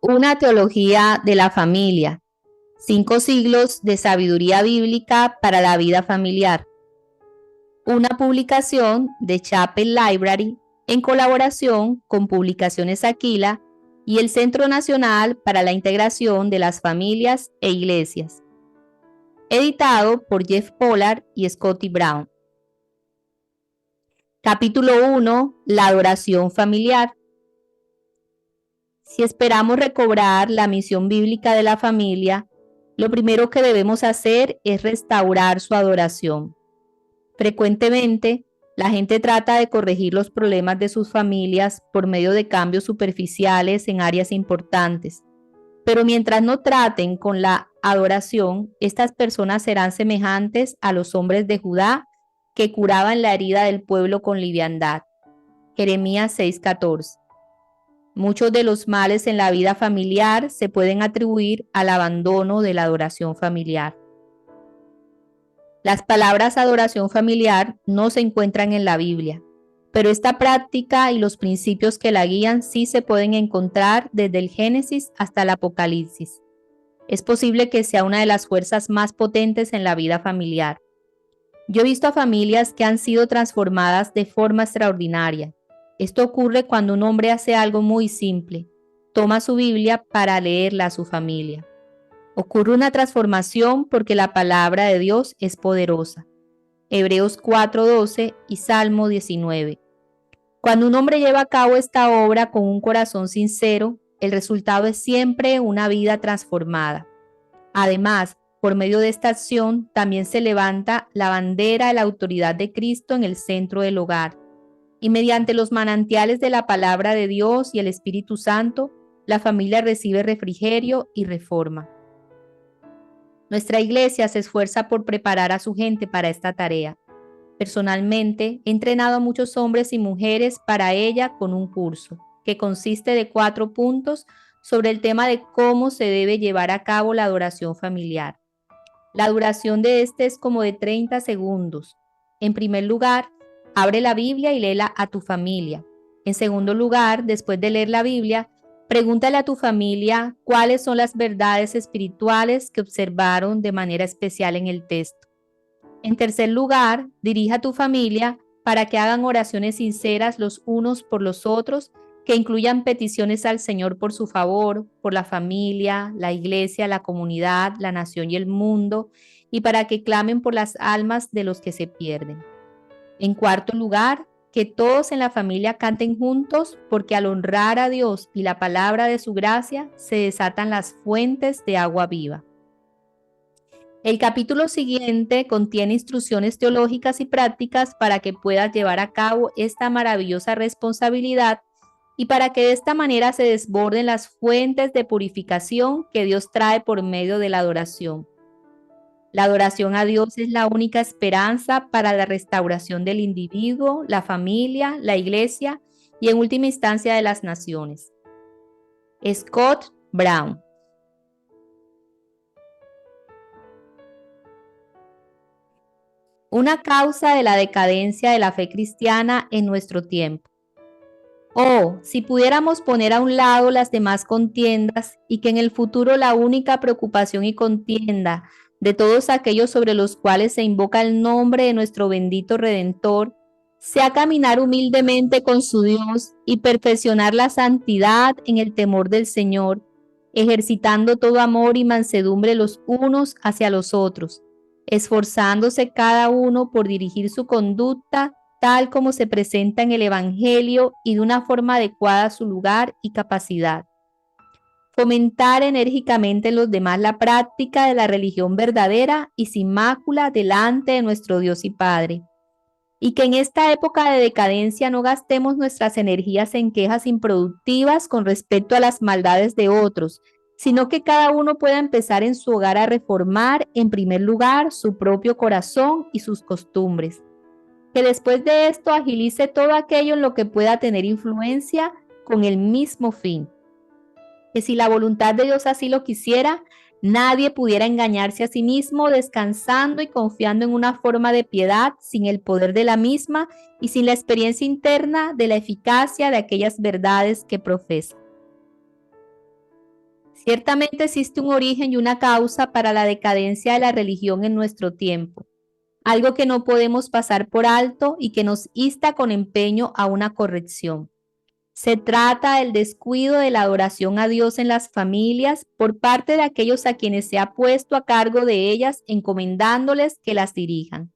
Una teología de la familia. 5 siglos de sabiduría bíblica para la vida familiar. Una publicación de Chapel Library en colaboración con Publicaciones Aquila y el Centro Nacional para la Integración de las Familias e Iglesias. Editado por Jeff Pollard y Scotty Brown. Capítulo 1. La adoración familiar. Si esperamos recobrar la misión bíblica de la familia, lo primero que debemos hacer es restaurar su adoración. Frecuentemente, la gente trata de corregir los problemas de sus familias por medio de cambios superficiales en áreas importantes. Pero mientras no traten con la adoración, estas personas serán semejantes a los hombres de Judá que curaban la herida del pueblo con liviandad. Jeremías 6:14. Muchos de los males en la vida familiar se pueden atribuir al abandono de la adoración familiar. Las palabras adoración familiar no se encuentran en la Biblia, pero esta práctica y los principios que la guían sí se pueden encontrar desde el Génesis hasta el Apocalipsis. Es posible que sea una de las fuerzas más potentes en la vida familiar. Yo he visto a familias que han sido transformadas de forma extraordinaria. Esto ocurre cuando un hombre hace algo muy simple. Toma su Biblia para leerla a su familia. Ocurre una transformación porque la palabra de Dios es poderosa. Hebreos 4:12 y Salmo 19. Cuando un hombre lleva a cabo esta obra con un corazón sincero, el resultado es siempre una vida transformada. Además, por medio de esta acción, también se levanta la bandera de la autoridad de Cristo en el centro del hogar. Y mediante los manantiales de la palabra de Dios y el Espíritu Santo, la familia recibe refrigerio y reforma. Nuestra iglesia se esfuerza por preparar a su gente para esta tarea. Personalmente, he entrenado a muchos hombres y mujeres para ella con un curso, que consiste de 4 puntos sobre el tema de cómo se debe llevar a cabo la adoración familiar. La duración de este es como de 30 segundos. En primer lugar, abre la Biblia y léela a tu familia. En segundo lugar, después de leer la Biblia, pregúntale a tu familia cuáles son las verdades espirituales que observaron de manera especial en el texto. En tercer lugar, dirige a tu familia para que hagan oraciones sinceras los unos por los otros, que incluyan peticiones al Señor por su favor, por la familia, la iglesia, la comunidad, la nación y el mundo, y para que clamen por las almas de los que se pierden. En cuarto lugar, que todos en la familia canten juntos, porque al honrar a Dios y la palabra de su gracia, se desatan las fuentes de agua viva. El capítulo siguiente contiene instrucciones teológicas y prácticas para que puedas llevar a cabo esta maravillosa responsabilidad y para que de esta manera se desborden las fuentes de purificación que Dios trae por medio de la adoración. La adoración a Dios es la única esperanza para la restauración del individuo, la familia, la iglesia y en última instancia de las naciones. Scott Brown. Una causa de la decadencia de la fe cristiana en nuestro tiempo. Oh, si pudiéramos poner a un lado las demás contiendas y que en el futuro la única preocupación y contienda de todos aquellos sobre los cuales se invoca el nombre de nuestro bendito Redentor sea caminar humildemente con su Dios y perfeccionar la santidad en el temor del Señor, ejercitando todo amor y mansedumbre los unos hacia los otros, esforzándose cada uno por dirigir su conducta tal como se presenta en el Evangelio y de una forma adecuada a su lugar y capacidad. Fomentar enérgicamente en los demás la práctica de la religión verdadera y sin mácula delante de nuestro Dios y Padre. Y que en esta época de decadencia no gastemos nuestras energías en quejas improductivas con respecto a las maldades de otros, sino que cada uno pueda empezar en su hogar a reformar, en primer lugar, su propio corazón y sus costumbres. Que después de esto agilice todo aquello en lo que pueda tener influencia con el mismo fin. Que si la voluntad de Dios así lo quisiera, Nadie pudiera engañarse a sí mismo descansando y confiando en una forma de piedad sin el poder de la misma y sin la experiencia interna de la eficacia de aquellas verdades que profesa. Ciertamente existe un origen y una causa para la decadencia de la religión en nuestro tiempo, algo que no podemos pasar por alto y que nos insta con empeño a una corrección. Se trata del descuido de la adoración a Dios en las familias por parte de aquellos a quienes se ha puesto a cargo de ellas, encomendándoles que las dirijan.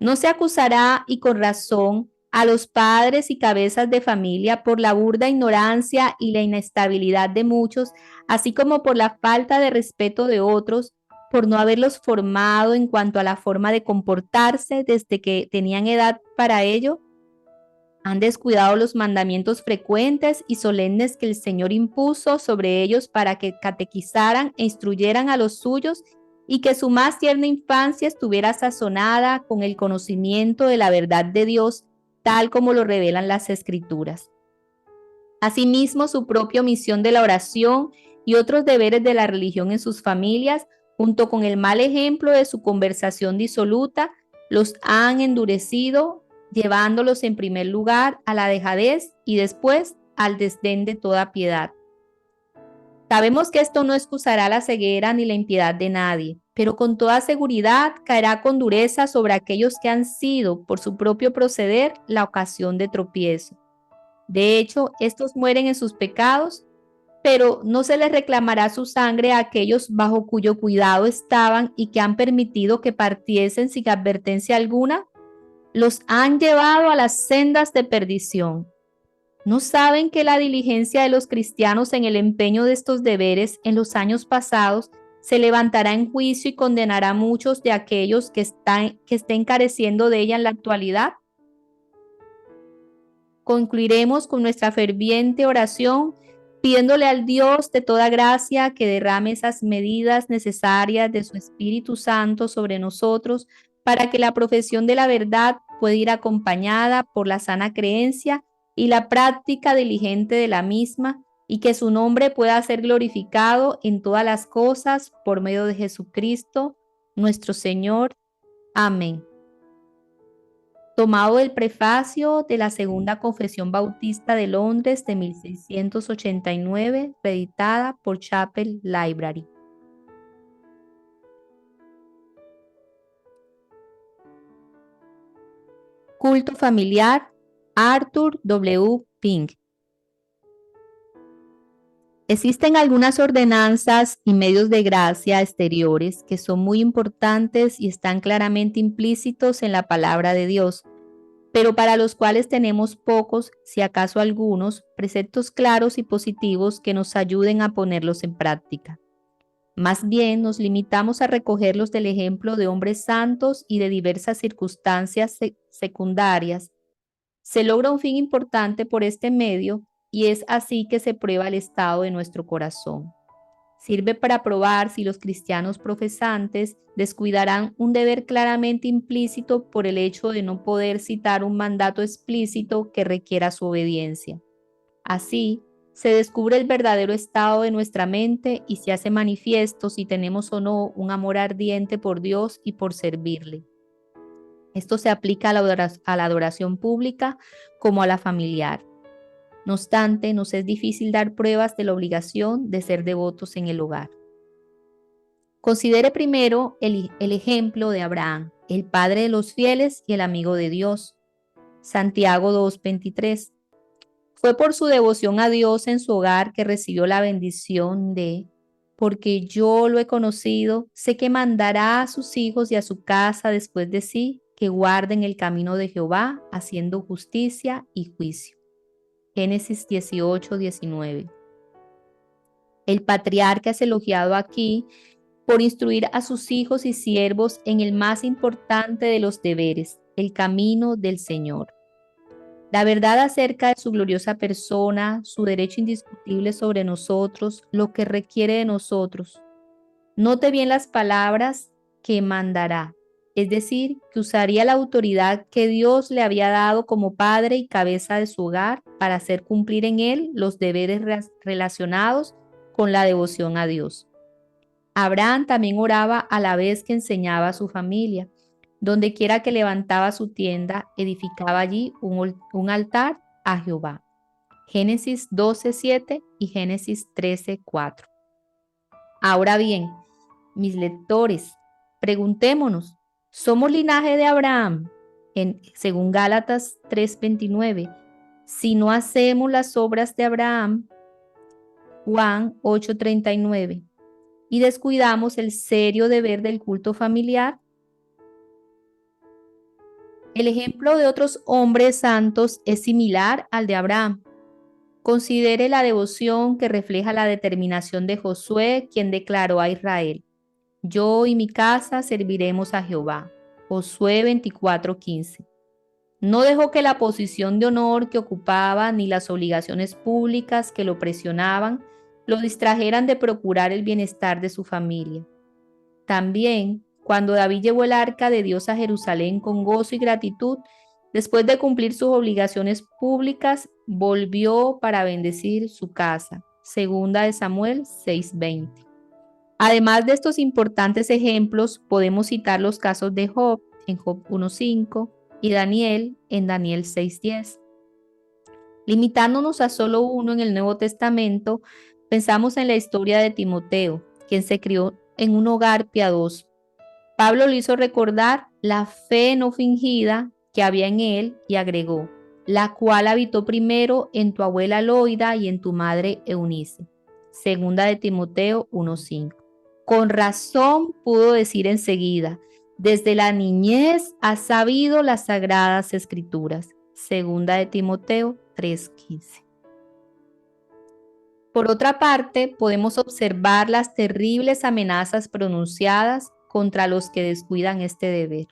No se acusará, y con razón, a los padres y cabezas de familia por la burda ignorancia y la inestabilidad de muchos, así como por la falta de respeto de otros, por no haberlos formado en cuanto a la forma de comportarse desde que tenían edad para ello. Han descuidado los mandamientos frecuentes y solemnes que el Señor impuso sobre ellos para que catequizaran e instruyeran a los suyos y que su más tierna infancia estuviera sazonada con el conocimiento de la verdad de Dios, tal como lo revelan las Escrituras. Asimismo, su propia omisión de la oración y otros deberes de la religión en sus familias, junto con el mal ejemplo de su conversación disoluta, los han endurecido, llevándolos en primer lugar a la dejadez y después al desdén de toda piedad. Sabemos que esto no excusará la ceguera ni la impiedad de nadie, pero con toda seguridad caerá con dureza sobre aquellos que han sido, por su propio proceder, la ocasión de tropiezo. De hecho, estos mueren en sus pecados, pero no se les reclamará su sangre a aquellos bajo cuyo cuidado estaban y que han permitido que partiesen sin advertencia alguna. Los han llevado a las sendas de perdición. ¿No saben que la diligencia de los cristianos en el empeño de estos deberes en los años pasados se levantará en juicio y condenará a muchos de aquellos que estén careciendo de ella en la actualidad? Concluiremos con nuestra ferviente oración pidiéndole al Dios de toda gracia que derrame esas medidas necesarias de su Espíritu Santo sobre nosotros para que la profesión de la verdad pueda ir acompañada por la sana creencia y la práctica diligente de la misma, y que su nombre pueda ser glorificado en todas las cosas por medio de Jesucristo, nuestro Señor. Amén. Tomado del prefacio de la Segunda Confesión Bautista de Londres de 1689, reeditada por Chapel Library. Culto familiar, Arthur W. Pink. Existen algunas ordenanzas y medios de gracia exteriores que son muy importantes y están claramente implícitos en la palabra de Dios, pero para los cuales tenemos pocos, si acaso algunos, preceptos claros y positivos que nos ayuden a ponerlos en práctica. Más bien nos limitamos a recogerlos del ejemplo de hombres santos y de diversas circunstancias secundarias. Se logra un fin importante por este medio y es así que se prueba el estado de nuestro corazón. Sirve para probar si los cristianos profesantes descuidarán un deber claramente implícito por el hecho de no poder citar un mandato explícito que requiera su obediencia. Así, se descubre el verdadero estado de nuestra mente y se hace manifiesto si tenemos o no un amor ardiente por Dios y por servirle. Esto se aplica a la adoración pública como a la familiar. No obstante, nos es difícil dar pruebas de la obligación de ser devotos en el hogar. Considere primero el ejemplo de Abraham, el padre de los fieles y el amigo de Dios. Santiago 2:23. Fue por su devoción a Dios en su hogar que recibió la bendición de: porque yo lo he conocido, sé que mandará a sus hijos y a su casa después de sí, que guarden el camino de Jehová, haciendo justicia y juicio. Génesis 18:19. El patriarca es elogiado aquí por instruir a sus hijos y siervos en el más importante de los deberes, el camino del Señor. La verdad acerca de su gloriosa persona, su derecho indiscutible sobre nosotros, lo que requiere de nosotros. Note bien las palabras: que mandará, es decir, que usaría la autoridad que Dios le había dado como padre y cabeza de su hogar para hacer cumplir en él los deberes relacionados con la devoción a Dios. Abraham también oraba a la vez que enseñaba a su familia. Donde quiera que levantaba su tienda, edificaba allí un altar a Jehová. Génesis 12:7 y Génesis 13:4. Ahora bien, mis lectores, preguntémonos, ¿somos linaje de Abraham? Según Gálatas 3:29, si no hacemos las obras de Abraham, Juan 8:39, y descuidamos el serio deber del culto familiar. El ejemplo de otros hombres santos es similar al de Abraham. Considere la devoción que refleja la determinación de Josué, quien declaró a Israel: yo y mi casa serviremos a Jehová. Josué 24:15. No dejó que la posición de honor que ocupaba ni las obligaciones públicas que lo presionaban lo distrajeran de procurar el bienestar de su familia. También, cuando David llevó el arca de Dios a Jerusalén con gozo y gratitud, después de cumplir sus obligaciones públicas, volvió para bendecir su casa. Segunda de Samuel 6:20. Además de estos importantes ejemplos, podemos citar los casos de Job en Job 1:5 y Daniel en Daniel 6:10. Limitándonos a solo uno en el Nuevo Testamento, pensamos en la historia de Timoteo, quien se crió en un hogar piadoso. Pablo le hizo recordar la fe no fingida que había en él y agregó: la cual habitó primero en tu abuela Loida y en tu madre Eunice. Segunda de Timoteo 1:5. Con razón pudo decir enseguida: desde la niñez has sabido las sagradas escrituras. Segunda de Timoteo 3:15. Por otra parte, podemos observar las terribles amenazas pronunciadas contra los que descuidan este deber.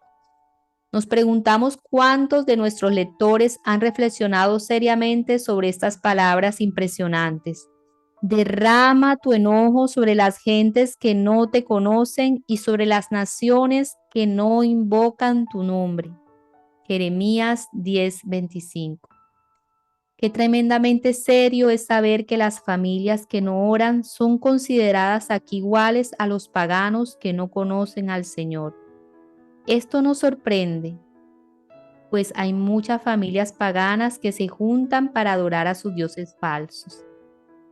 Nos preguntamos cuántos de nuestros lectores han reflexionado seriamente sobre estas palabras impresionantes. Derrama tu enojo sobre las gentes que no te conocen y sobre las naciones que no invocan tu nombre. Jeremías 10:25. Qué tremendamente serio es saber que las familias que no oran son consideradas aquí iguales a los paganos que no conocen al Señor. Esto nos sorprende, pues hay muchas familias paganas que se juntan para adorar a sus dioses falsos.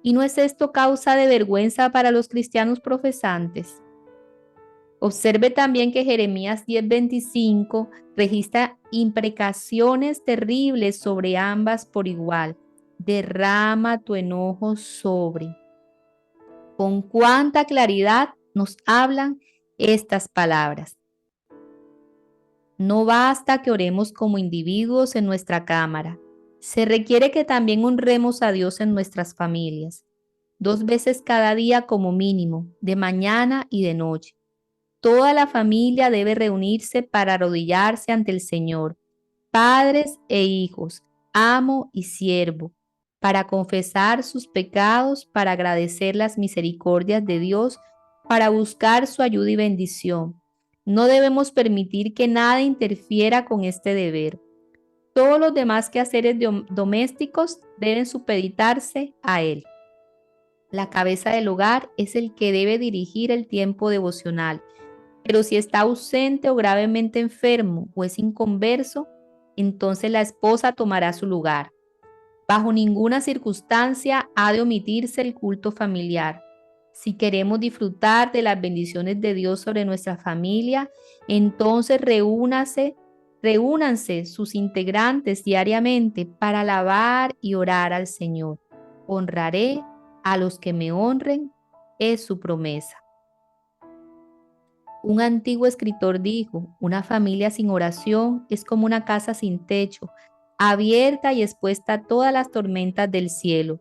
¿Y no es esto causa de vergüenza para los cristianos profesantes? Observe también que Jeremías 10:25 registra imprecaciones terribles sobre ambas por igual. Derrama tu enojo sobre. Con cuánta claridad nos hablan estas palabras. No basta que oremos como individuos en nuestra cámara. Se requiere que también honremos a Dios en nuestras familias, 2 veces cada día como mínimo, de mañana y de noche. Toda la familia debe reunirse para arrodillarse ante el Señor, padres e hijos, amo y siervo, para confesar sus pecados, para agradecer las misericordias de Dios, para buscar su ayuda y bendición. No debemos permitir que nada interfiera con este deber. Todos los demás quehaceres domésticos deben supeditarse a él. La cabeza del hogar es el que debe dirigir el tiempo devocional. Pero si está ausente o gravemente enfermo o es inconverso, entonces la esposa tomará su lugar. Bajo ninguna circunstancia ha de omitirse el culto familiar. Si queremos disfrutar de las bendiciones de Dios sobre nuestra familia, entonces reúnanse sus integrantes diariamente para alabar y orar al Señor. Honraré a los que me honren, es su promesa. Un antiguo escritor dijo: una familia sin oración es como una casa sin techo, abierta y expuesta a todas las tormentas del cielo.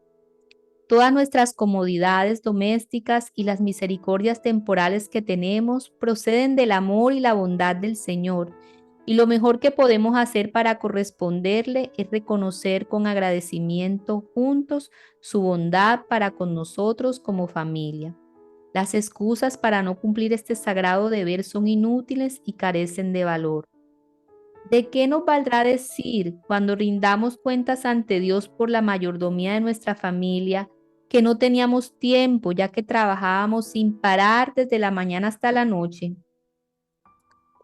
Todas nuestras comodidades domésticas y las misericordias temporales que tenemos proceden del amor y la bondad del Señor, y lo mejor que podemos hacer para corresponderle es reconocer con agradecimiento juntos su bondad para con nosotros como familia. Las excusas para no cumplir este sagrado deber son inútiles y carecen de valor. ¿De qué nos valdrá decir cuando rindamos cuentas ante Dios por la mayordomía de nuestra familia que no teníamos tiempo ya que trabajábamos sin parar desde la mañana hasta la noche.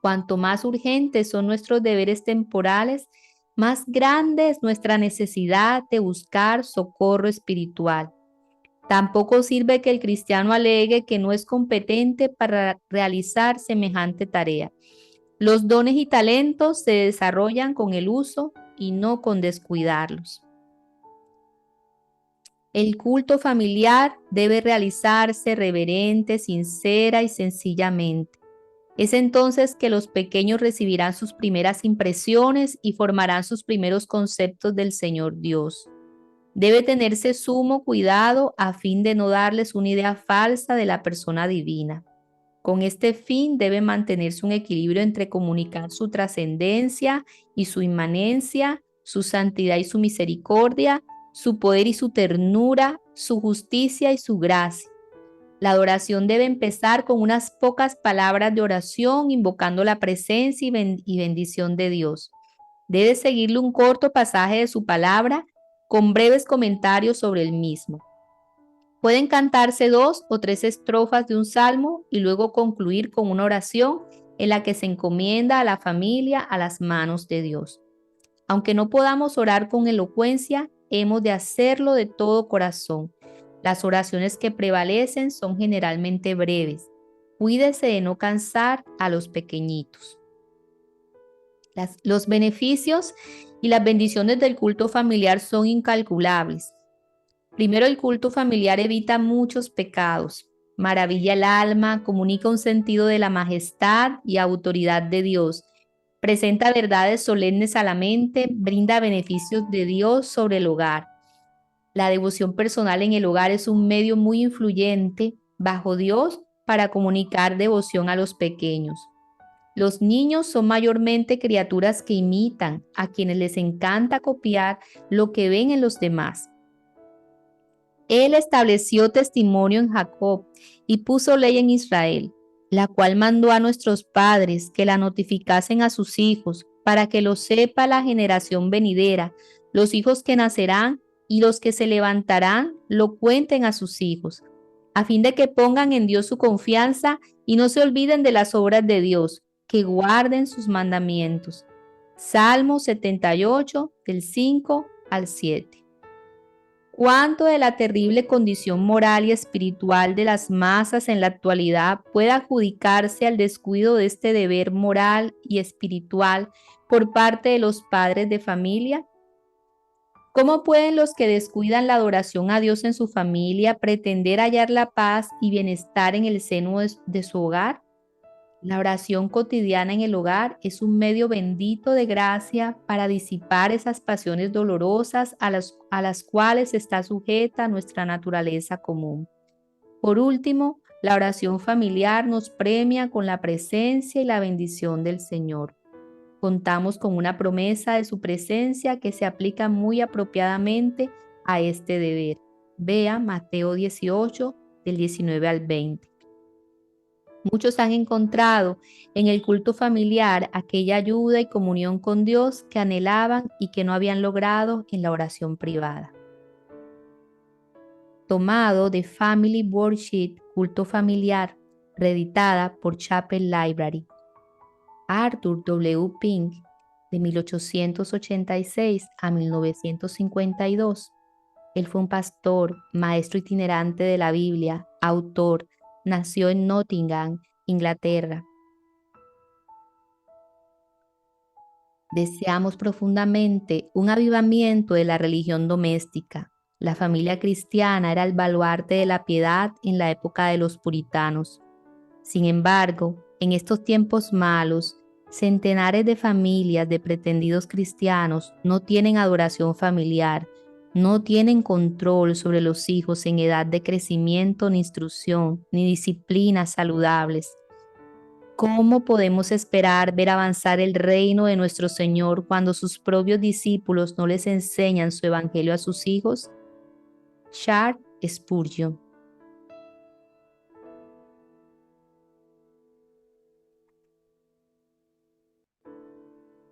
Cuanto más urgentes son nuestros deberes temporales, más grande es nuestra necesidad de buscar socorro espiritual. Tampoco sirve que el cristiano alegue que no es competente para realizar semejante tarea. Los dones y talentos se desarrollan con el uso y no con descuidarlos. El culto familiar debe realizarse reverente, sincera y sencillamente. Es entonces que los pequeños recibirán sus primeras impresiones y formarán sus primeros conceptos del Señor Dios. Debe tenerse sumo cuidado a fin de no darles una idea falsa de la persona divina. Con este fin debe mantenerse un equilibrio entre comunicar su trascendencia y su inmanencia, su santidad y su misericordia, su poder y su ternura, su justicia y su gracia. La adoración debe empezar con unas pocas palabras de oración, invocando la presencia y bendición de Dios. Debe seguirle un corto pasaje de su palabra con breves comentarios sobre el mismo. Pueden cantarse 2 o 3 estrofas de un salmo y luego concluir con una oración en la que se encomienda a la familia a las manos de Dios. Aunque no podamos orar con elocuencia, hemos de hacerlo de todo corazón. Las oraciones que prevalecen son generalmente breves. Cuídese de no cansar a los pequeñitos. Los beneficios y las bendiciones del culto familiar son incalculables. Primero, el culto familiar evita muchos pecados, maravilla el alma, comunica un sentido de la majestad y autoridad de Dios, presenta verdades solemnes a la mente, brinda beneficios de Dios sobre el hogar. La devoción personal en el hogar es un medio muy influyente bajo Dios para comunicar devoción a los pequeños. Los niños son mayormente criaturas que imitan, a quienes les encanta copiar lo que ven en los demás. Él estableció testimonio en Jacob y puso ley en Israel, la cual mandó a nuestros padres que la notificasen a sus hijos, para que lo sepa la generación venidera, los hijos que nacerán y los que se levantarán lo cuenten a sus hijos, a fin de que pongan en Dios su confianza y no se olviden de las obras de Dios, que guarden sus mandamientos. Salmo 78, del 5 al 7. ¿Cuánto de la terrible condición moral y espiritual de las masas en la actualidad puede adjudicarse al descuido de este deber moral y espiritual por parte de los padres de familia? ¿Cómo pueden los que descuidan la adoración a Dios en su familia pretender hallar la paz y bienestar en el seno de su hogar? La oración cotidiana en el hogar es un medio bendito de gracia para disipar esas pasiones dolorosas a las cuales está sujeta nuestra naturaleza común. Por último, la oración familiar nos premia con la presencia y la bendición del Señor. Contamos con una promesa de su presencia que se aplica muy apropiadamente a este deber. Vea Mateo 18, del 19 al 20. Muchos han encontrado en el culto familiar aquella ayuda y comunión con Dios que anhelaban y que no habían logrado en la oración privada. Tomado de Family Worship, Culto Familiar, reeditada por Chapel Library. Arthur W. Pink, de 1886 a 1952. Él fue un pastor, maestro itinerante de la Biblia, autor. Nació en Nottingham, Inglaterra. Deseamos profundamente un avivamiento de la religión doméstica. La familia cristiana era el baluarte de la piedad en la época de los puritanos. Sin embargo, en estos tiempos malos, centenares de familias de pretendidos cristianos no tienen adoración familiar, no tienen control sobre los hijos en edad de crecimiento, ni instrucción, ni disciplinas saludables. ¿Cómo podemos esperar ver avanzar el reino de nuestro Señor cuando sus propios discípulos no les enseñan su evangelio a sus hijos? Charles Spurgeon.